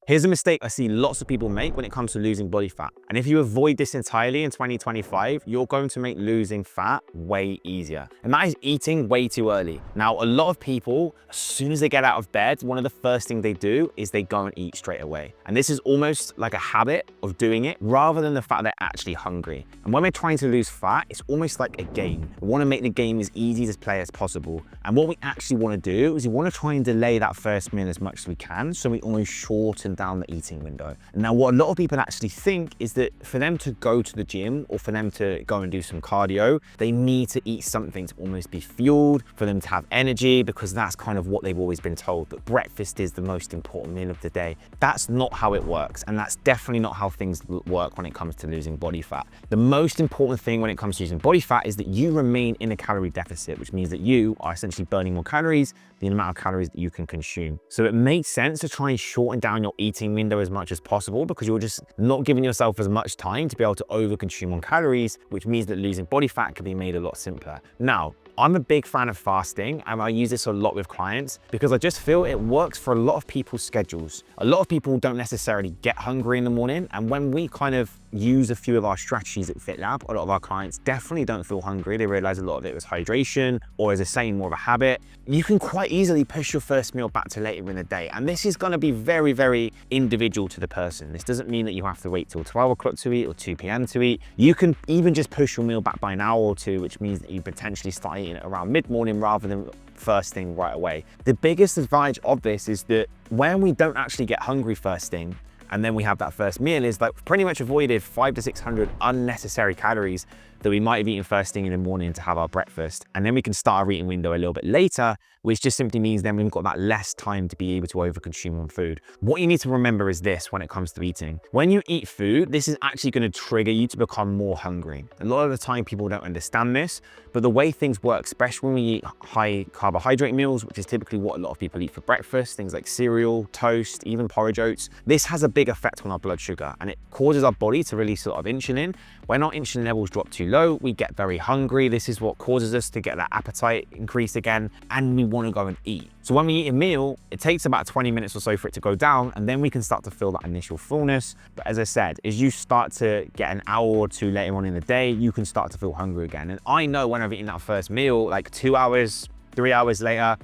Here's a mistake I see lots of people make when it comes to losing body fat. And if you avoid this entirely in 2025, you're going to make losing fat way easier. And that is eating way too early. Now, a lot of people, as soon as they get out of bed, one of the first things they do is they go and eat straight away. And this is almost like a habit of doing it rather than the fact they're actually hungry. And when we're trying to lose fat, it's almost like a game. We want to make the game as easy to play as possible. And what we actually want to do is we want to try and delay that first meal as much as we can, so we almost shorten down the eating window. Now, what a lot of people actually think is that for them to go to the gym or for them to go and do some cardio, they need to eat something to almost be fueled, for them to have energy, because that's kind of what they've always been told, that breakfast is the most important meal of the day. That's not how it works, and that's definitely not how things work when it comes to losing body fat. The most important thing when it comes to losing body fat is that you remain in a calorie deficit, which means that you are essentially burning more calories than the amount of calories that you can consume. So it makes sense to try and shorten down your eating window as much as possible, because you're just not giving yourself as much time to be able to overconsume on calories, which means that losing body fat can be made a lot simpler. Now, I'm a big fan of fasting, and I use this a lot with clients because I just feel it works for a lot of people's schedules. A lot of people don't necessarily get hungry in the morning, and when we kind of use a few of our strategies at FitLab, a lot of our clients definitely don't feel hungry. They realize a lot of it was hydration, or as I say, more of a habit. You can quite easily push your first meal back to later in the day, and this is going to be very, very individual to the person. This doesn't mean that you have to wait till 12 o'clock to eat or 2 p.m. to eat. You can even just push your meal back by an hour or two, which means that you potentially start eating it around mid-morning rather than first thing right away. The biggest advantage of this is that when we don't actually get hungry first thing, and then we have that first meal, is like pretty much avoided 500 to 600 unnecessary calories that we might have eaten first thing in the morning to have our breakfast. And then we can start our eating window a little bit later, which just simply means then we've got that less time to be able to overconsume on food. What you need to remember is this when it comes to eating. When you eat food, this is actually going to trigger you to become more hungry. A lot of the time people don't understand this, but the way things work, especially when we eat high carbohydrate meals, which is typically what a lot of people eat for breakfast, things like cereal, toast, even porridge oats, this has a big effect on our blood sugar, and it causes our body to release a lot of insulin. When our insulin levels drop too low, we get very hungry. This is what causes us to get that appetite increase again, and we want to go and eat. So when we eat a meal, it takes about 20 minutes or so for it to go down, and then we can start to feel that initial fullness. But as I said, as you start to get an hour or two later on in the day, you can start to feel hungry again. And I know when I've eaten that first meal, like 2 hours, 3 hours later,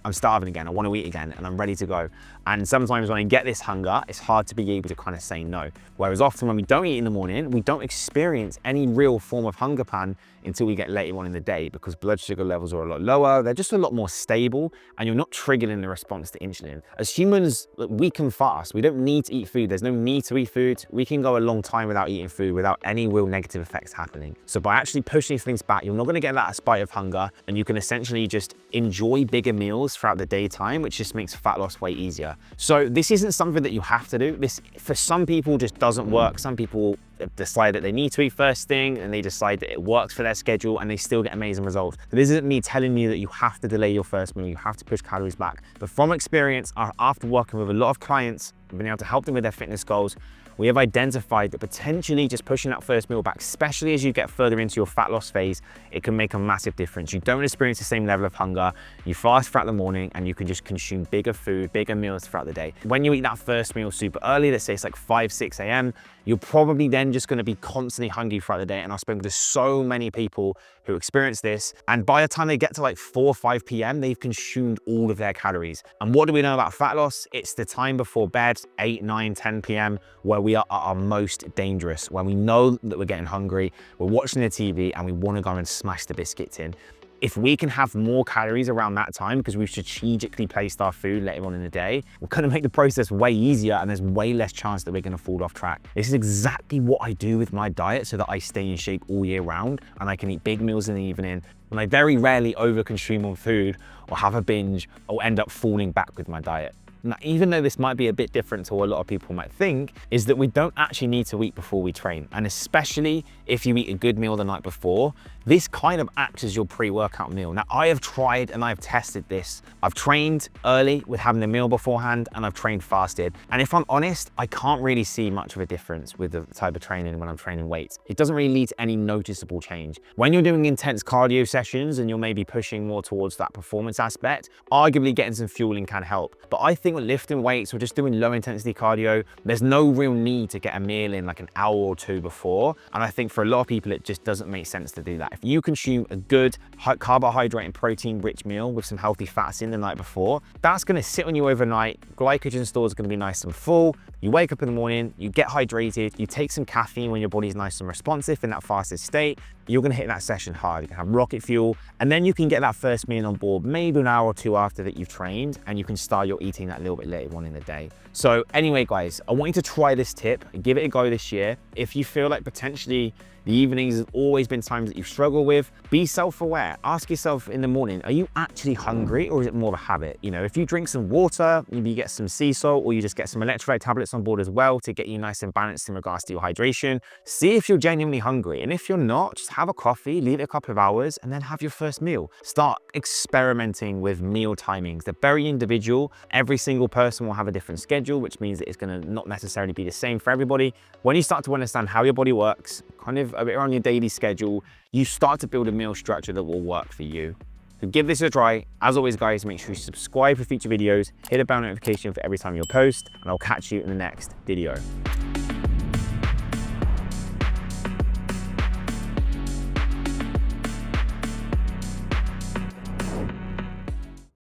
I'm starving again, I want to eat again, and I'm ready to go. And sometimes when I get this hunger, it's hard to be able to kind of say no. Whereas often when we don't eat in the morning, we don't experience any real form of hunger pan until we get later on in the day, because blood sugar levels are a lot lower, they're just a lot more stable, and you're not triggering the response to insulin. As humans, we can fast. We don't need to eat food. There's no need to eat food. We can go a long time without eating food without any real negative effects happening. So by actually pushing things back, you're not going to get that spike of hunger, and you can essentially just enjoy bigger meals throughout the daytime, which just makes fat loss way easier. So this isn't something that you have to do. This, for some people, just doesn't work. Some people decide that they need to eat first thing, and they decide that it works for their schedule, and they still get amazing results. But this isn't me telling you that you have to delay your first meal, you have to push calories back. But from experience, after working with a lot of clients, I've been able to help them with their fitness goals, we have identified that potentially just pushing that first meal back, especially as you get further into your fat loss phase, it can make a massive difference. You don't experience the same level of hunger, you fast throughout the morning, and you can just consume bigger food, bigger meals throughout the day. When you eat that first meal super early, let's say it's like 5, 6 a.m., you're probably then just going to be constantly hungry throughout the day. And I've spoken to so many people who experience this, and by the time they get to like 4 or 5 p.m., they've consumed all of their calories. And what do we know about fat loss? It's the time before bed, 8, 9, 10 p.m., where we are at our most dangerous, when we know that we're getting hungry, we're watching the TV, and we want to go and smash the biscuits in. If we can have more calories around that time because we've strategically placed our food later on in the day, we're going to make the process way easier, and there's way less chance that we're going to fall off track. This is exactly what I do with my diet so that I stay in shape all year round, and I can eat big meals in the evening, and I very rarely overconsume on food or have a binge or end up falling back with my diet. Now, even though this might be a bit different to what a lot of people might think, is that we don't actually need to eat before we train. And especially if you eat a good meal the night before, this kind of acts as your pre-workout meal. Now, I have tried and I've tested this. I've trained early with having a meal beforehand, and I've trained fasted. And if I'm honest, I can't really see much of a difference with the type of training when I'm training weights. It doesn't really lead to any noticeable change. When you're doing intense cardio sessions and you're maybe pushing more towards that performance aspect, arguably getting some fueling can help. But I think with lifting weights or just doing low intensity cardio, there's no real need to get a meal in like an hour or two before. And I think for a lot of people, it just doesn't make sense to do that. If you consume a good carbohydrate and protein rich meal with some healthy fats in the night before, that's going to sit on you overnight. Glycogen stores are going to be nice and full. You wake up in the morning, you get hydrated, you take some caffeine when your body's nice and responsive in that fasted state, you're going to hit that session hard. You can have rocket fuel, and then you can get that first meal on board maybe an hour or two after that you've trained, and you can start your eating that little bit later on in the day. So anyway, guys, I want you to try this tip and give it a go this year. If you feel like potentially the evenings have always been times that you've struggled with, be self-aware. Ask yourself in the morning, are you actually hungry, or is it more of a habit? You know, if you drink some water, maybe you get some sea salt, or you just get some electrolyte tablets on board as well to get you nice and balanced in regards to your hydration. See if you're genuinely hungry. And if you're not, just have a coffee, leave it a couple of hours, and then have your first meal. Start experimenting with meal timings. They're very individual. Every single person will have a different schedule, which means that it's going to not necessarily be the same for everybody. When you start to understand how your body works, kind of a bit around your daily schedule, you start to build a meal structure that will work for you. So give this a try. As always, guys, make sure you subscribe for future videos, hit a bell notification for every time you post, and I'll catch you in the next video.